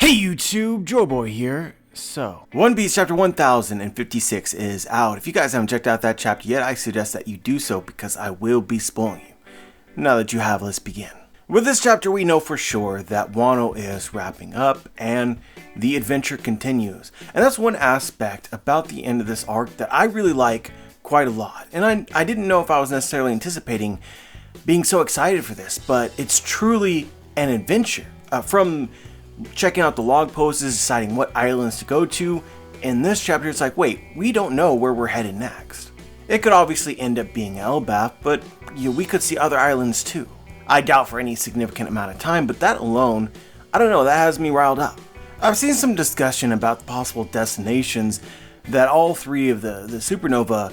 Hey YouTube, Joeboy here. So, One Piece chapter 1056 is out. If you guys haven't checked out that chapter yet, I suggest that you do so because I will be spoiling you. Now that you have, let's begin. With this chapter, we know for sure that Wano is wrapping up and the adventure continues. And that's one aspect about the end of this arc that I really like quite a lot. And I didn't know if I was necessarily anticipating being so excited for this, but it's truly an adventure. From checking out the log posts, deciding what islands to go to, in this chapter it's like, wait, we don't know where we're headed next. It could obviously end up being Elbaf, but we could see other islands too. I doubt for any significant amount of time, but that alone, I don't know, that has me riled up. I've seen some discussion about the possible destinations that all three of the supernova,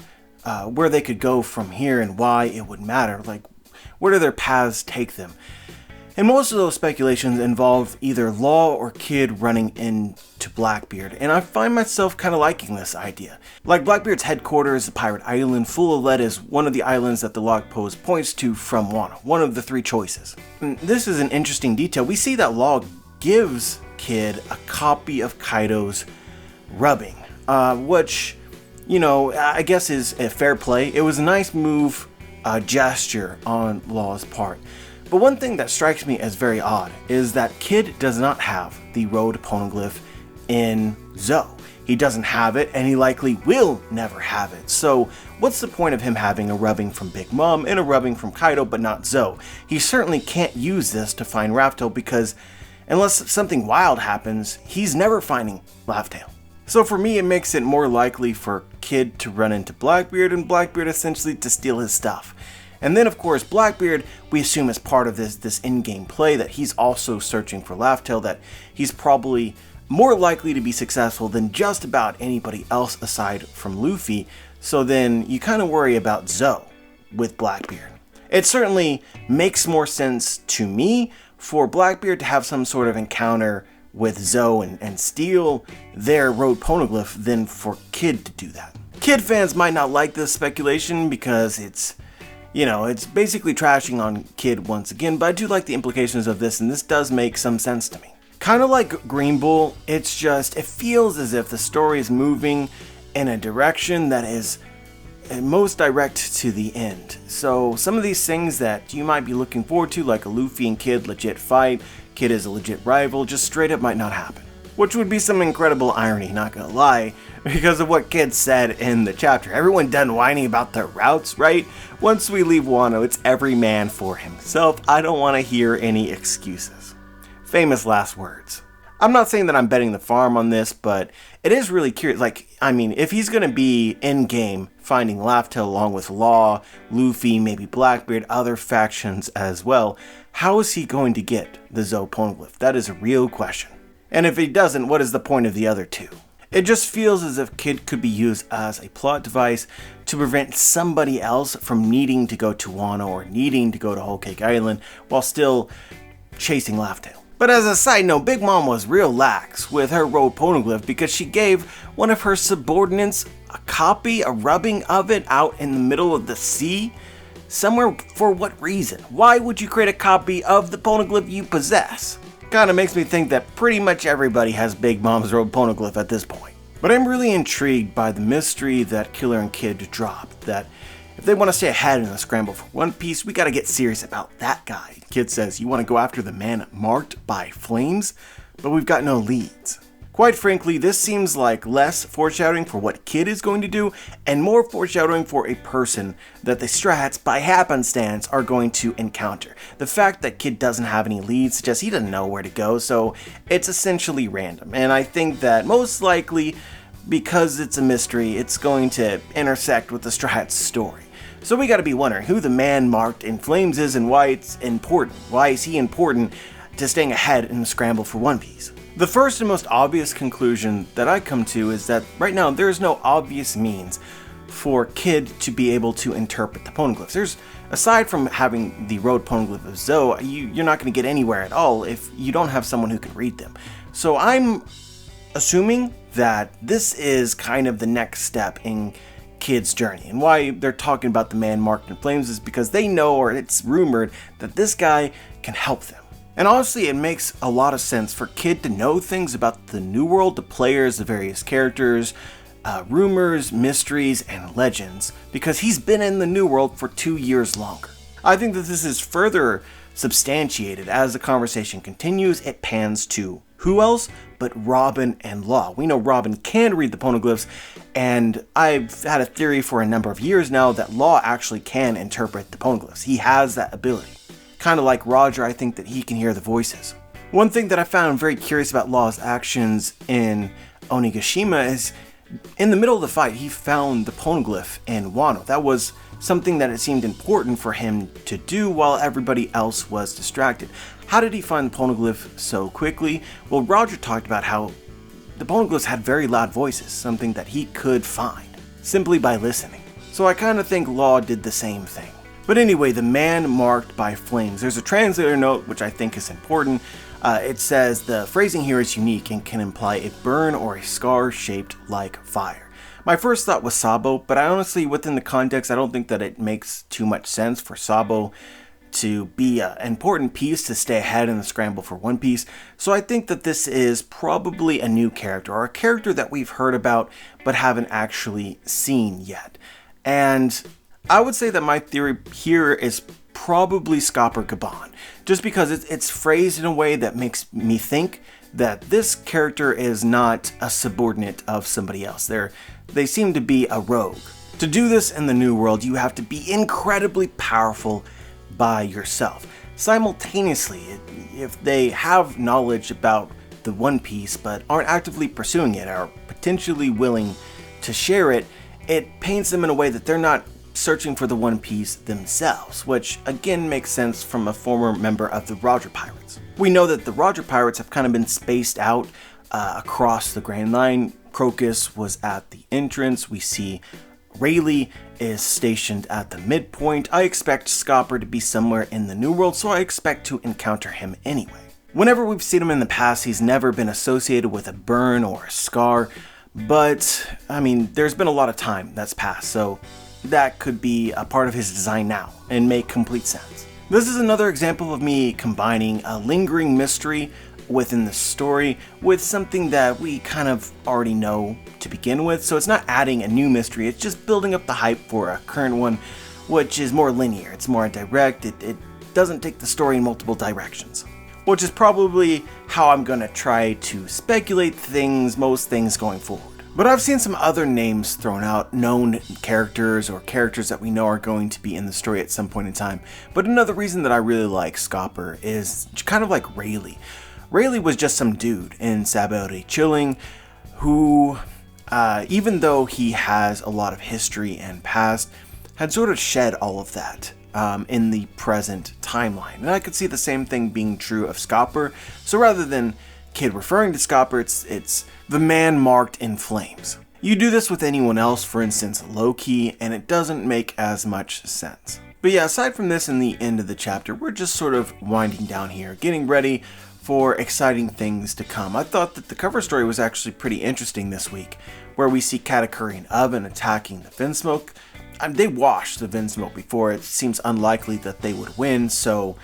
where they could go from here and why it would matter, like where do their paths take them? And most of those speculations involve either Law or Kid running into Blackbeard, and I find myself kind of liking this idea. Like Blackbeard's headquarters, the pirate island full of lead, is one of the islands that the log post points to from Wano, one of the three choices. And this is an interesting detail. We see that Law gives Kid a copy of Kaido's rubbing, which, I guess is a fair play. It was a nice move, gesture on Law's part. But one thing that strikes me as very odd is that Kid does not have the road poneglyph in Zou. He doesn't have it, and he likely will never have it. So what's the point of him having a rubbing from Big Mom and a rubbing from Kaido but not Zou? He certainly can't use this to find Raftel because unless something wild happens, he's never finding Laugh-Tale. So for me, it makes it more likely for Kid to run into Blackbeard and Blackbeard essentially to steal his stuff. And then, of course, Blackbeard, we assume as part of this in-game play that he's also searching for Laugh-Tale, that he's probably more likely to be successful than just about anybody else aside from Luffy. So then you kind of worry about Zou with Blackbeard. It certainly makes more sense to me for Blackbeard to have some sort of encounter with Zou and steal their road poneglyph than for Kid to do that. Kid fans might not like this speculation because it's basically trashing on Kid once again, but I do like the implications of this, and this does make some sense to me. Kind of like Green Bull, it feels as if the story is moving in a direction that is most direct to the end. So some of these things that you might be looking forward to, like a Luffy and Kid legit fight, Kid is a legit rival, just straight up might not happen. Which would be some incredible irony, not gonna lie, because of what Kid said in the chapter. Everyone done whining about their routes, right? Once we leave Wano, it's every man for himself. I don't want to hear any excuses. Famous last words. I'm not saying that I'm betting the farm on this, but it is really curious. If he's gonna be in-game finding Laugh-Tale along with Law, Luffy, maybe Blackbeard, other factions as well, how is he going to get the Zou poneglyph? That is a real question. And if he doesn't, what is the point of the other two? It just feels as if Kid could be used as a plot device to prevent somebody else from needing to go to Wano or needing to go to Whole Cake Island while still chasing Laugh-Tale. But as a side note, Big Mom was real lax with her road poneglyph because she gave one of her subordinates a rubbing of it out in the middle of the sea. Somewhere. For what reason? Why would you create a copy of the poneglyph you possess? Kind of makes me think that pretty much everybody has Big Mom's road poneglyph at this point. But I'm really intrigued by the mystery that Killer and Kid dropped, that if they want to stay ahead in the scramble for One Piece, we gotta get serious about that guy. Kid says, you want to go after the man marked by flames? But we've got no leads. Quite frankly, this seems like less foreshadowing for what Kid is going to do and more foreshadowing for a person that the Strats, by happenstance, are going to encounter. The fact that Kid doesn't have any leads suggests he doesn't know where to go, so it's essentially random. And I think that most likely, because it's a mystery, it's going to intersect with the Strats story. So we gotta be wondering who the man marked in flames is and why it's important. Why is he important to staying ahead in the scramble for One Piece? The first and most obvious conclusion that I come to is that right now there is no obvious means for Kid to be able to interpret the poneglyphs. Aside from having the road poneglyph of Zou, you're not going to get anywhere at all if you don't have someone who can read them. So I'm assuming that this is kind of the next step in Kid's journey, and why they're talking about the man marked in flames is because they know, or it's rumored, that this guy can help them. And honestly, it makes a lot of sense for Kid to know things about the New World, the players, the various characters, rumors, mysteries, and legends, because he's been in the New World for 2 years longer. I think that this is further substantiated as the conversation continues. It pans to who else but Robin and Law. We know Robin can read the poneglyphs, and I've had a theory for a number of years now that Law actually can interpret the poneglyphs. He has that ability. Kind of like Roger, I think that he can hear the voices. One thing that I found very curious about Law's actions in Onigashima is in the middle of the fight, he found the poneglyph in Wano. That was something that it seemed important for him to do while everybody else was distracted. How did he find the poneglyph so quickly? Well, Roger talked about how the poneglyphs had very loud voices, something that he could find simply by listening. So I kind of think Law did the same thing. But anyway, the man marked by flames. There's a translator note which I think is important. It says the phrasing here is unique and can imply a burn or a scar shaped like fire. My first thought was Sabo, but I honestly, within the context, I don't think that it makes too much sense for Sabo to be an important piece to stay ahead in the scramble for One Piece. So I think that this is probably a new character, or a character that we've heard about but haven't actually seen yet. And I would say that my theory here is probably Scopper Gaban, just because it's phrased in a way that makes me think that this character is not a subordinate of somebody else. They seem to be a rogue. To do this in the New World, you have to be incredibly powerful by yourself. Simultaneously, if they have knowledge about the One Piece but aren't actively pursuing it, or potentially willing to share it, it paints them in a way that they're not searching for the One Piece themselves, which again makes sense from a former member of the Roger Pirates. We know that the Roger Pirates have kind of been spaced out across the Grand Line. Crocus was at the entrance. We see Rayleigh is stationed at the midpoint. I expect Scopper to be somewhere in the New World, so I expect to encounter him anyway. Whenever we've seen him in the past, he's never been associated with a burn or a scar, but I mean, there's been a lot of time that's passed, so that could be a part of his design now and make complete sense. This is another example of me combining a lingering mystery within the story with something that we kind of already know to begin with. So it's not adding a new mystery, it's just building up the hype for a current one, which is more linear, it's more direct, it doesn't take the story in multiple directions. Which is probably how I'm gonna try to speculate most things going forward. But I've seen some other names thrown out, known characters or characters that we know are going to be in the story at some point in time. But another reason that I really like Scopper is kind of like Rayleigh. Rayleigh was just some dude in Sabaody chilling who, even though he has a lot of history and past, had sort of shed all of that in the present timeline. And I could see the same thing being true of Scopper. So rather than Kid referring to Scopper, it's the man marked in flames. You do this with anyone else, for instance Loki, and it doesn't make as much sense. But yeah, aside from this and the end of the chapter, we're just sort of winding down here, getting ready for exciting things to come. I thought that the cover story was actually pretty interesting this week, where we see Katakuri and Oven attacking the Vinsmoke. They washed the Vinsmoke before. It seems unlikely that they would win, so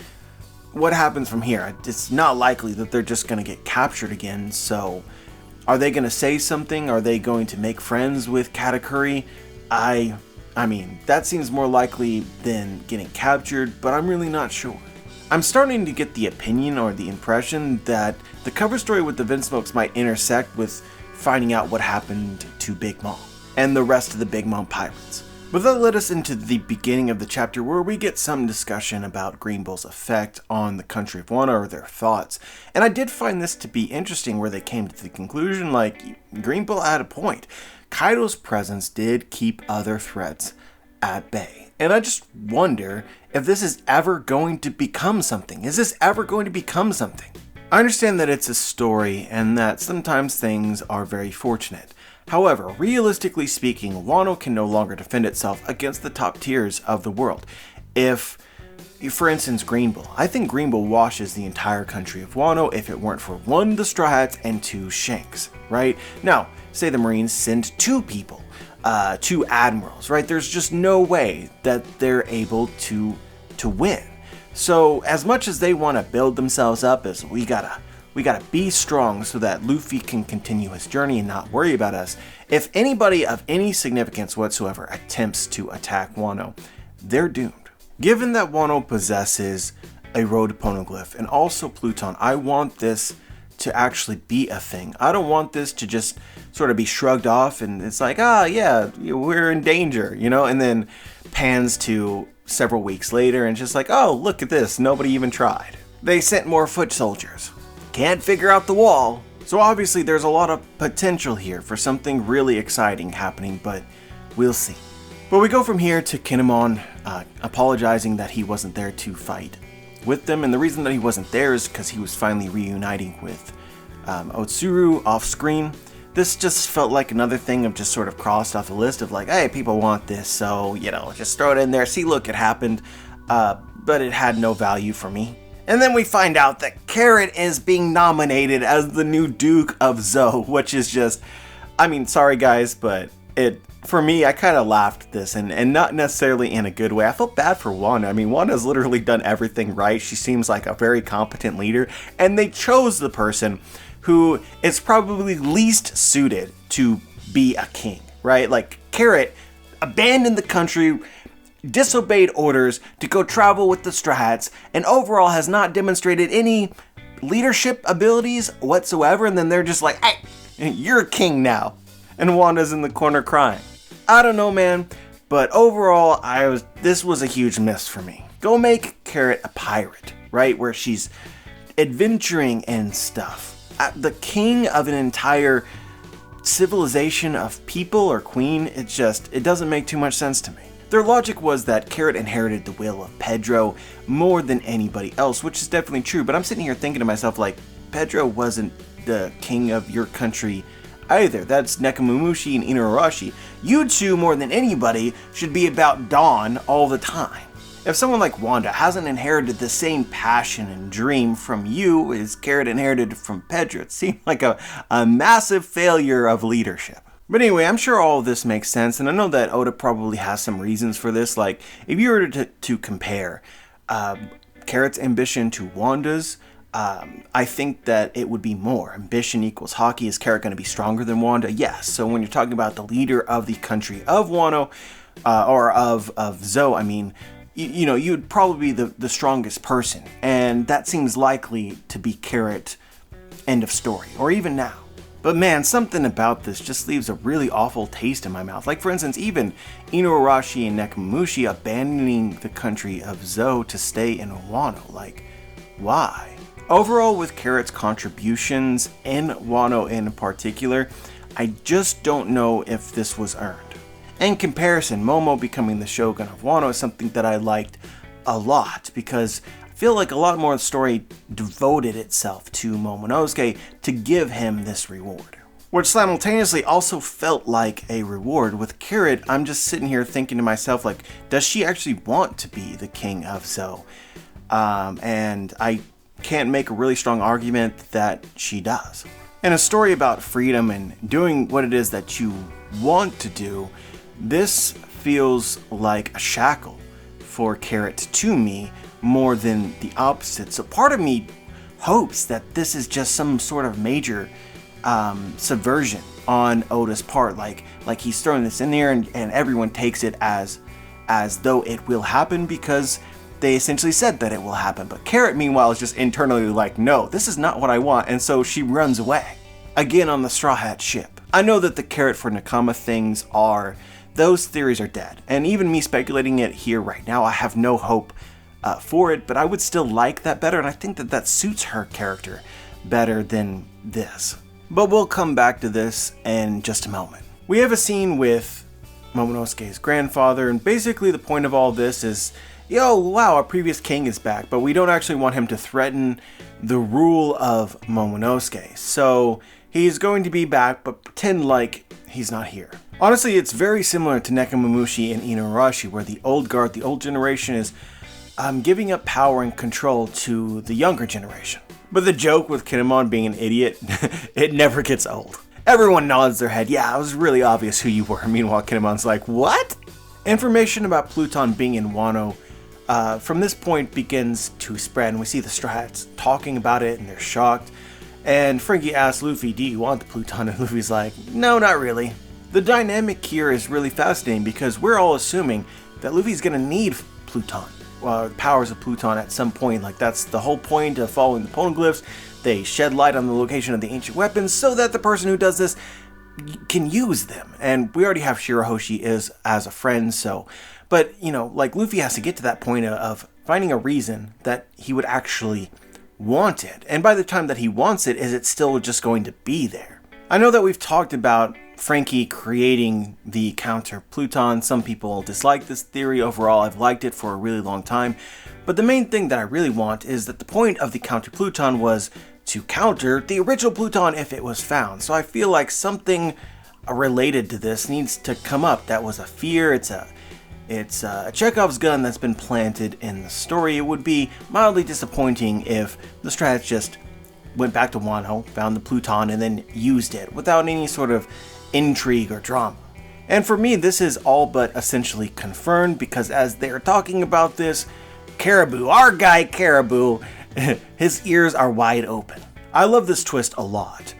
what happens from here? It's not likely that they're just going to get captured again, so are they going to say something? Are they going to make friends with Katakuri? I mean, that seems more likely than getting captured, but I'm really not sure. I'm starting to get the opinion or the impression that the cover story with the Vinsmokes might intersect with finding out what happened to Big Mom and the rest of the Big Mom pirates. But that led us into the beginning of the chapter where we get some discussion about Green Bull's effect on the country of Wano, or their thoughts. And I did find this to be interesting where they came to the conclusion, like, Green Bull had a point. Kaido's presence did keep other threats at bay. And I just wonder if this is ever going to become something. Is this ever going to become something? I understand that it's a story and that sometimes things are very fortunate. However, realistically speaking, Wano can no longer defend itself against the top tiers of the world. If, for instance, Green Bull. I think Green Bull washes the entire country of Wano if it weren't for 1, the Straw Hats, and 2, Shanks, right? Now, say the Marines send 2 people, 2 admirals, right? There's just no way that they're able to win. So as much as they want to build themselves up as we gotta be strong so that Luffy can continue his journey and not worry about us. If anybody of any significance whatsoever attempts to attack Wano, they're doomed. Given that Wano possesses a road poneglyph and also Pluton, I want this to actually be a thing. I don't want this to just sort of be shrugged off and it's like, yeah, we're in danger, and then pans to several weeks later and just like, oh, look at this, nobody even tried. They sent more foot soldiers. Can't figure out the wall. So obviously there's a lot of potential here for something really exciting happening, but we'll see. But we go from here to Kinemon apologizing that he wasn't there to fight with them, and the reason that he wasn't there is because he was finally reuniting with Otsuru off screen. This just felt like another thing of just sort of crossed off the list of like, hey, people want this, so, just throw it in there, see, look, it happened, but it had no value for me. And then we find out that Carrot is being nominated as the new Duke of Zou, which is just, sorry guys, but for me, I kind of laughed at this, and not necessarily in a good way. I felt bad for Wanda. Wanda's literally done everything right. She seems like a very competent leader, and they chose the person who is probably least suited to be a king, right? Like, Carrot abandoned the country, disobeyed orders to go travel with the Straw Hats, and overall has not demonstrated any leadership abilities whatsoever, and then they're just like, hey, you're a king now. And Wanda's in the corner crying. I don't know, man, but overall, this was a huge miss for me. Go make Carrot a pirate, right? Where she's adventuring and stuff. The king of an entire civilization of people or queen, it doesn't make too much sense to me. Their logic was that Carrot inherited the will of Pedro more than anybody else, which is definitely true, but I'm sitting here thinking to myself like, Pedro wasn't the king of your country either. That's Nekomamushi and Inuarashi. You two, more than anybody, should be about Dawn all the time. If someone like Wanda hasn't inherited the same passion and dream from you as Carrot inherited from Pedro, it seemed like a massive failure of leadership. But anyway, I'm sure all of this makes sense, and I know that Oda probably has some reasons for this. Like, if you were to compare Carrot's ambition to Wanda's, I think that it would be more. Ambition equals hockey. Is Carrot going to be stronger than Wanda? Yes. So when you're talking about the leader of the country of Wano, or of Zou, you'd probably be the strongest person, and that seems likely to be Carrot, end of story, or even now. But man, something about this just leaves a really awful taste in my mouth. Like, for instance, even Inuarashi and Nekomamushi abandoning the country of Zou to stay in Wano. Like, why? Overall, with Carrot's contributions in Wano in particular, I just don't know if this was earned. In comparison, Momo becoming the Shogun of Wano is something that I liked a lot, because I feel like a lot more of the story devoted itself to Momonosuke to give him this reward. Which simultaneously also felt like a reward. With Carrot, I'm just sitting here thinking to myself, like, does she actually want to be the king of Zou? And I can't make a really strong argument that she does. In a story about freedom and doing what it is that you want to do, this feels like a shackle for Carrot to me more than the opposite. So part of me hopes that this is just some sort of major subversion on Oda's part. Like he's throwing this in there and everyone takes it as though it will happen because they essentially said that it will happen. But Carrot, meanwhile, is just internally like, no, this is not what I want. And so she runs away. Again on the Straw Hat ship. I know that the Carrot for Nakama things those theories are dead. And even me speculating it here right now, I have no hope for it, but I would still like that better. And I think that suits her character better than this. But we'll come back to this in just a moment. We have a scene with Momonosuke's grandfather, and basically the point of all this is, yo, wow, our previous king is back, but we don't actually want him to threaten the rule of Momonosuke. So he's going to be back, but pretend like he's not here. Honestly, it's very similar to Nekomamushi and Inuarashi, where the old guard, the old generation, is giving up power and control to the younger generation. But the joke with Kinemon being an idiot, it never gets old. Everyone nods their head, yeah, it was really obvious who you were. Meanwhile, Kinemon's like, what? Information about Pluton being in Wano from this point begins to spread, and we see the Straw Hats talking about it, and they're shocked. And Frankie asks Luffy, do you want the Pluton? And Luffy's like, no, not really. The dynamic here is really fascinating because we're all assuming that Luffy's going to need Pluton, the powers of Pluton at some point. Like, that's the whole point of following the poneglyphs. They shed light on the location of the ancient weapons so that the person who does this can use them. And we already have Shirahoshi as a friend, so... But, you know, like, Luffy has to get to that point of finding a reason that he would actually want it. And by the time that he wants it, is it still just going to be there? I know that we've talked about Frankie creating the counter Pluton. Some people dislike this theory. Overall, I've liked it for a really long time. But the main thing that I really want is that the point of the counter Pluton was to counter the original Pluton if it was found. So I feel like something related to this needs to come up. That was a fear. It's a Chekhov's gun that's been planted in the story. It would be mildly disappointing if the Straw Hats just went back to Wano, found the Pluton, and then used it without any sort of intrigue or drama. And for me, this is all but essentially confirmed because as they're talking about this, Caribou, our guy Caribou, his ears are wide open. I love this twist a lot.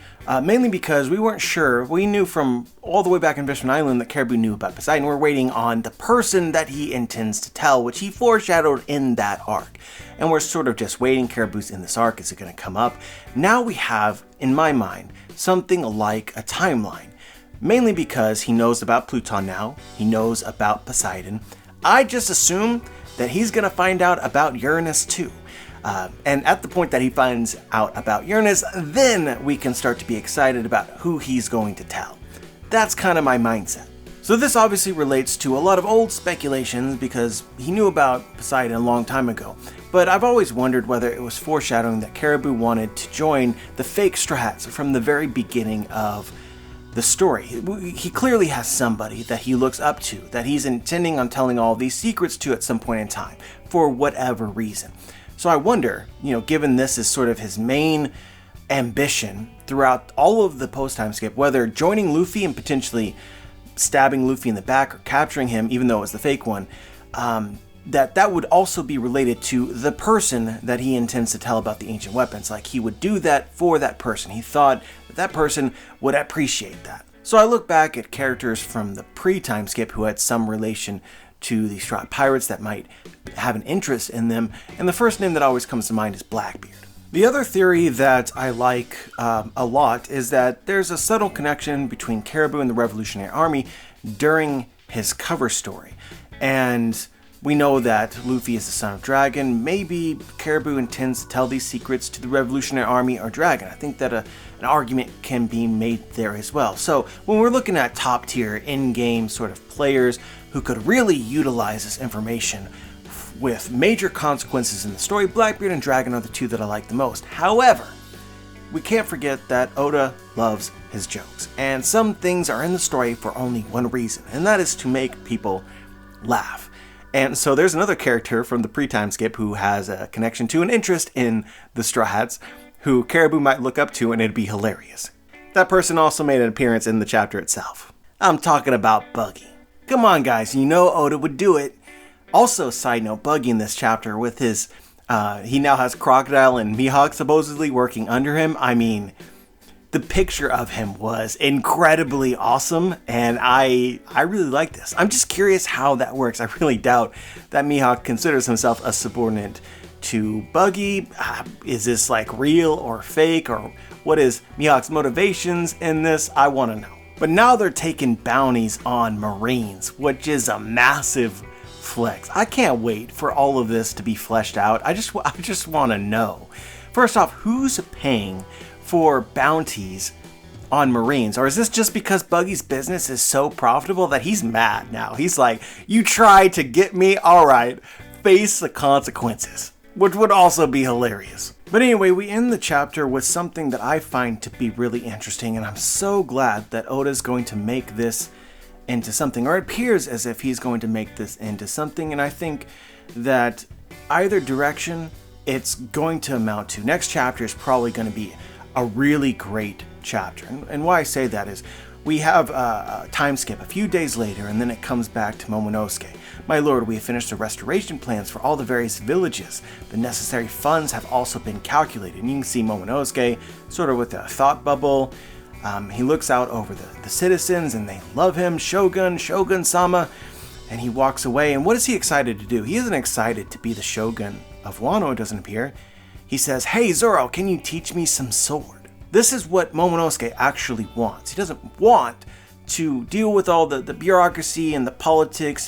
Mainly because we weren't sure. We knew from all the way back in Fishman Island that Caribou knew about Poseidon. We're waiting on the person that he intends to tell, which he foreshadowed in that arc. And we're sort of just waiting. Caribou's in this arc. Is it going to come up? Now we have, in my mind, something like a timeline. Mainly because he knows about Pluton now. He knows about Poseidon. I just assume that he's going to find out about Uranus too. And at the point that he finds out about Uranus, then we can start to be excited about who he's going to tell. That's kind of my mindset. So this obviously relates to a lot of old speculations because he knew about Poseidon a long time ago. But I've always wondered whether it was foreshadowing that Caribou wanted to join the fake Straw Hats from the very beginning of the story. He clearly has somebody that he looks up to, that he's intending on telling all these secrets to at some point in time, for whatever reason. So I wonder, given this is sort of his main ambition throughout all of the post-time skip, whether joining Luffy and potentially stabbing Luffy in the back or capturing him, even though it was the fake one, that would also be related to the person that he intends to tell about the ancient weapons. Like, he would do that for that person. He thought that person would appreciate that. So I look back at characters from the pre-time skip who had some relation to the Straw Hat Pirates that might have an interest in them, and the first name that always comes to mind is Blackbeard. The other theory that I like a lot is that there's a subtle connection between Caribou and the Revolutionary Army during his cover story. And we know that Luffy is the son of Dragon. Maybe Caribou intends to tell these secrets to the Revolutionary Army or Dragon. I think that an argument can be made there as well. So when we're looking at top tier in-game sort of players who could really utilize this information with major consequences in the story, Blackbeard and Dragon are the two that I like the most. However, we can't forget that Oda loves his jokes, and some things are in the story for only one reason, and that is to make people laugh. And so there's another character from the pre-time skip who has a connection to an interest in the Straw Hats, who Caribou might look up to, and it'd be hilarious. That person also made an appearance in the chapter itself. I'm talking about Buggy. Come on, guys, you know Oda would do it. Also, side note, Buggy in this chapter with his, he now has Crocodile and Mihawk supposedly working under him. I mean, the picture of him was incredibly awesome, and I really like this. I'm just curious how that works. I really doubt that Mihawk considers himself a subordinate to Buggy. Is this like real or fake, or what is Mihawk's motivations in this? I want to know. But now they're taking bounties on Marines, which is a massive flex. I can't wait for all of this to be fleshed out. I just want to know. First off, who's paying for bounties on Marines? Or is this just because Buggy's business is so profitable that he's mad now? He's like, you tried to get me? All right, face the consequences. Which would also be hilarious. But anyway, we end the chapter with something that I find to be really interesting, and I'm so glad that Oda's going to make this into something, or it appears as if he's going to make this into something, and I think that either direction it's going to amount to. Next chapter is probably going to be a really great chapter, and why I say that is we have a time skip a few days later, and then it comes back to Momonosuke. My lord, we have finished the restoration plans for all the various villages. The necessary funds have also been calculated. And you can see Momonosuke sort of with a thought bubble. He looks out over the citizens, and they love him. Shogun-sama. And he walks away. And what is he excited to do? He isn't excited to be the Shogun of Wano, it doesn't appear. He says, "Hey Zoro, can you teach me some sword?" This is what Momonosuke actually wants. He doesn't want to deal with all the bureaucracy and the politics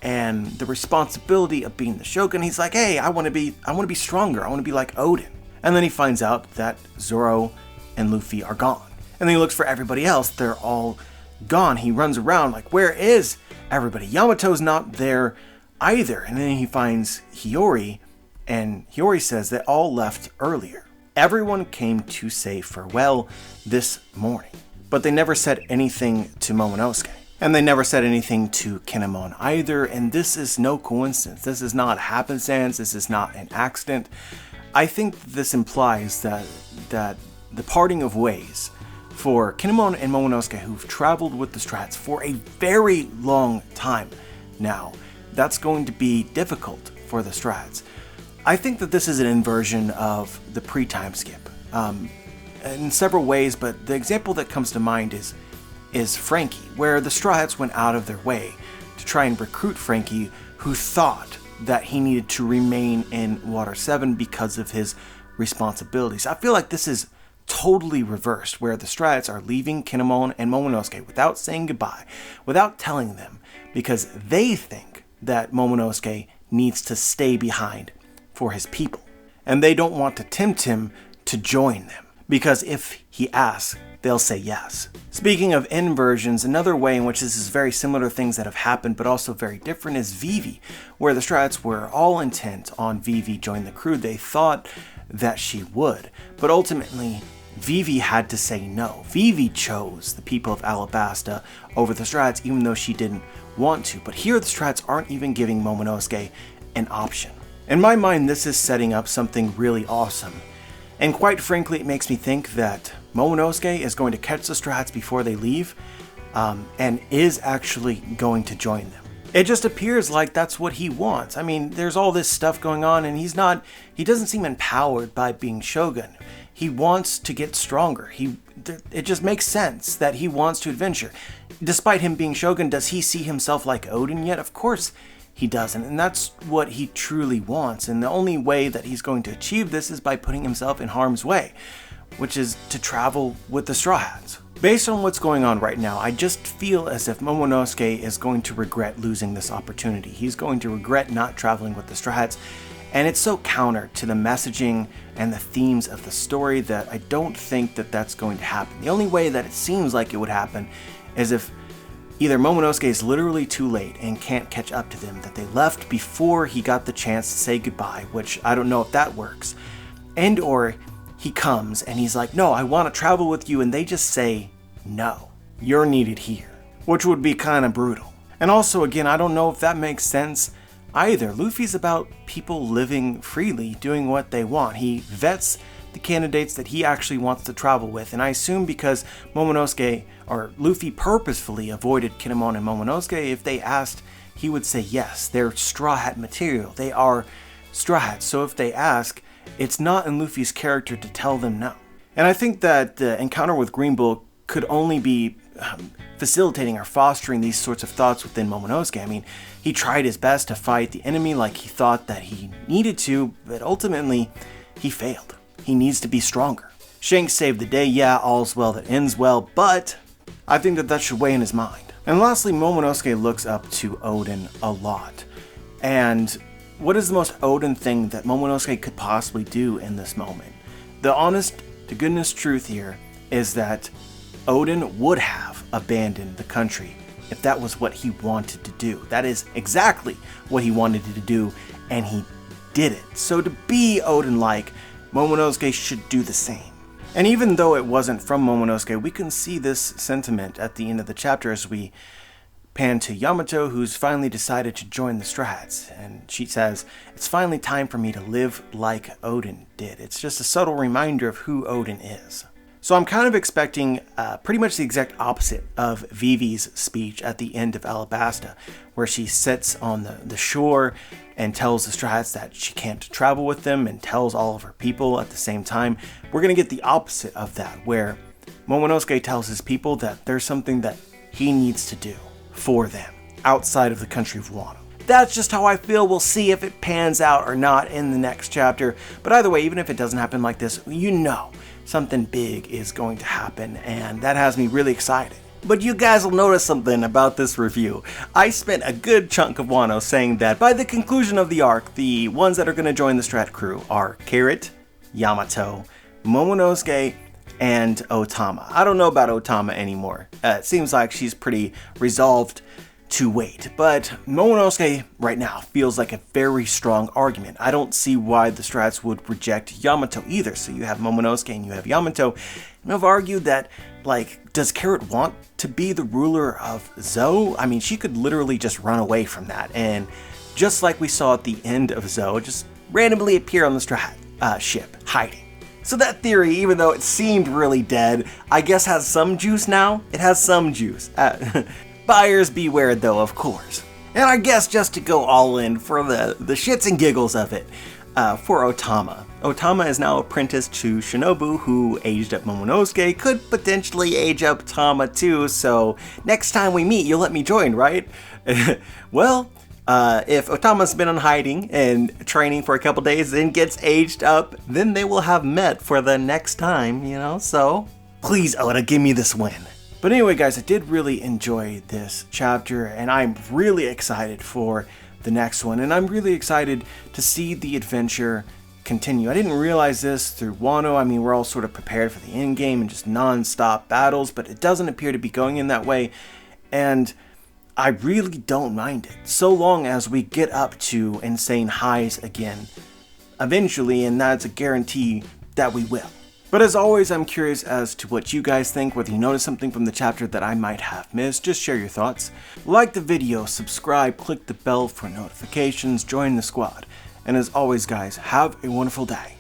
and the responsibility of being the Shogun. He's like, hey, I want to be stronger. I want to be like Odin. And then he finds out that Zoro and Luffy are gone. And then he looks for everybody else. They're all gone. He runs around like, where is everybody? Yamato's not there either. And then he finds Hiyori, and Hiyori says they all left earlier. Everyone came to say farewell this morning, but they never said anything to Momonosuke. And they never said anything to Kinemon either, and this is no coincidence. This is not happenstance. This is not an accident. I think this implies that the parting of ways for Kinemon and Momonosuke, who've traveled with the Strats for a very long time now, that's going to be difficult for the Strats. I think that this is an inversion of the pre-time skip in several ways, but the example that comes to mind is Frankie, where the Straw Hats went out of their way to try and recruit Frankie, who thought that he needed to remain in Water 7 because of his responsibilities. I feel like this is totally reversed, where the Straw Hats are leaving Kinemon and Momonosuke without saying goodbye, without telling them, because they think that Momonosuke needs to stay behind for his people. And they don't want to tempt him to join them, because if he asks, they'll say yes. Speaking of inversions, another way in which this is very similar to things that have happened but also very different is Vivi, where the Strats were all intent on Vivi joining the crew. They thought that she would, but ultimately Vivi had to say no. Vivi chose the people of Alabasta over the Strats, even though she didn't want to. But here the Strats aren't even giving Momonosuke an option. In my mind, this is setting up something really awesome. And quite frankly, it makes me think that Momonosuke is going to catch the Strats before they leave, and is actually going to join them. It just appears like that's what he wants. I mean, there's all this stuff going on, and he doesn't seem empowered by being Shogun. He wants to get stronger. It just makes sense that he wants to adventure. Despite him being Shogun, does he see himself like Odin yet? Of course he doesn't, and that's what he truly wants. And the only way that he's going to achieve this is by putting himself in harm's way, which is to travel with the Straw Hats. Based on what's going on right now, I just feel as if Momonosuke is going to regret losing this opportunity. He's going to regret not traveling with the Straw Hats, and it's so counter to the messaging and the themes of the story that I don't think that that's going to happen. The only way that it seems like it would happen is if either Momonosuke is literally too late and can't catch up to them, that they left before he got the chance to say goodbye, which I don't know if that works, and or he comes and he's like, no, I want to travel with you, and they just say, no, you're needed here, which would be kind of brutal. And also, again, I don't know if that makes sense either. Luffy's about people living freely, doing what they want. He vets the candidates that he actually wants to travel with, and I assume because Momonosuke or Luffy purposefully avoided Kinemon and Momonosuke, if they asked, he would say yes. They're Straw Hat material. They are Straw Hats. So if they ask, it's not in Luffy's character to tell them no. And I think that the encounter with Green Bull could only be facilitating or fostering these sorts of thoughts within Momonosuke. I mean, he tried his best to fight the enemy like he thought that he needed to, but ultimately he failed. He needs to be stronger. Shanks saved the day, yeah, all's well that ends well, but I think that should weigh in his mind. And lastly, Momonosuke looks up to Odin a lot. And what is the most Odin thing that Momonosuke could possibly do in this moment? The honest to goodness truth here is that Odin would have abandoned the country if that was what he wanted to do. That is exactly what he wanted to do, and he did it. So to be Odin-like, Momonosuke should do the same. And even though it wasn't from Momonosuke, we can see this sentiment at the end of the chapter as we pan to Yamato, who's finally decided to join the Strats. And she says, it's finally time for me to live like Odin did. It's just a subtle reminder of who Odin is. So I'm kind of expecting pretty much the exact opposite of Vivi's speech at the end of Alabasta, where she sits on the shore and tells the Strats that she can't travel with them and tells all of her people at the same time. We're going to get the opposite of that, where Momonosuke tells his people that there's something that he needs to do for them outside of the country of Wano. That's just how I feel. We'll see if it pans out or not in the next chapter. But either way, even if it doesn't happen like this, you know something big is going to happen, and that has me really excited. But you guys will notice something about this review. I spent a good chunk of Wano saying that by the conclusion of the arc, the ones that are going to join the Strat crew are Carrot, Yamato, Momonosuke, and Otama. I don't know about Otama anymore. It seems like she's pretty resolved to wait, but Momonosuke right now feels like a very strong argument. I don't see why the Strats would reject Yamato either. So you have Momonosuke and you have Yamato, and I've argued that, like, does Carrot want to be the ruler of Zou? I mean, she could literally just run away from that, and just like we saw at the end of Zou, just randomly appear on the Strat ship, hiding. So that theory, even though it seemed really dead, I guess has some juice now. It has some juice. Buyers beware though, of course. And I guess just to go all in for the shits and giggles of it, for Otama. Otama is now apprenticed to Shinobu, who aged up Momonosuke, could potentially age up Tama too, so next time we meet, you'll let me join, right? Well, if Otama's been on hiding and training for a couple days, then gets aged up, then they will have met for the next time, you know, so please, Oda, give me this win. But anyway, guys, I did really enjoy this chapter, and I'm really excited for the next one, and I'm really excited to see the adventure continue. I didn't realize this through Wano. I mean, we're all sort of prepared for the end game and just non-stop battles, but it doesn't appear to be going in that way, and I really don't mind it, so long as we get up to insane highs again eventually, and that's a guarantee that we will. But as always, I'm curious as to what you guys think, whether you noticed something from the chapter that I might have missed. Just share your thoughts. Like the video, subscribe, click the bell for notifications, join the squad. And as always, guys, have a wonderful day.